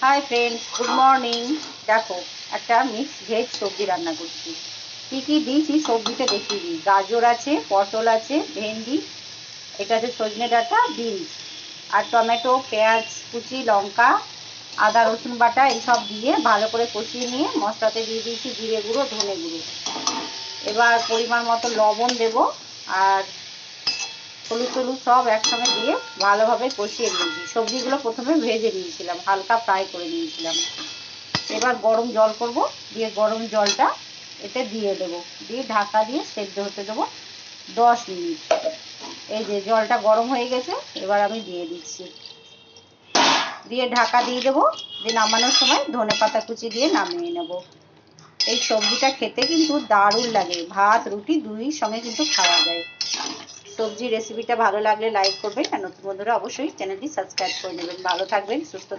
Hi friends, good morning. দেখো, একটা mix veg সবজি রান্না করছি। কী কী দিয়েছি সবজিতে দেখিয়ে দিই। গাজর আছে, পটল আছে, ভেন্ডি, এটা আছে সজনে ডাঁটা, বিনস আর টমেটো, পেঁয়াজ কুচি, লঙ্কা, আদা রসুন বাটা এইসব দিয়ে ভালো করে কষিয়ে নিয়ে মশলাতে দিয়ে দিয়েছি জিরে গুঁড়ো, ধনে গুঁড়ো। এবার পরিমাণ মতো লবণ দেব আর হলুদ টলুদ সব একসঙ্গে দিয়ে ভালোভাবে কষিয়ে নিয়েছি। সবজিগুলো প্রথমে ভেজে নিয়েছিলাম, হালকা ফ্রাই করে নিয়েছিলাম। এবার গরম জল করব, দিয়ে গরম জলটা এতে দিয়ে দেবো, দিয়ে ঢাকা দিয়ে সেদ্ধ হতে দেবো 10 মিনিট। এই যে জলটা গরম হয়ে গেছে, এবার আমি দিয়ে দিচ্ছি, দিয়ে ঢাকা দিয়ে দেবো। দিয়ে নামানোর সময় ধনেপাতা কুচি দিয়ে নামিয়ে নেব। এই সবজিটা খেতে কিন্তু দারুণ লাগে, ভাত রুটি দুইয়ের সঙ্গে কিন্তু খাওয়া যায়। সবজি রেসিপিটা ভালো লাগলে লাইক করবেন আর নতুন বন্ধুরা অবশ্যই চ্যানেলটি সাবস্ক্রাইব করে নেবেন। ভালো থাকবেন, সুস্থ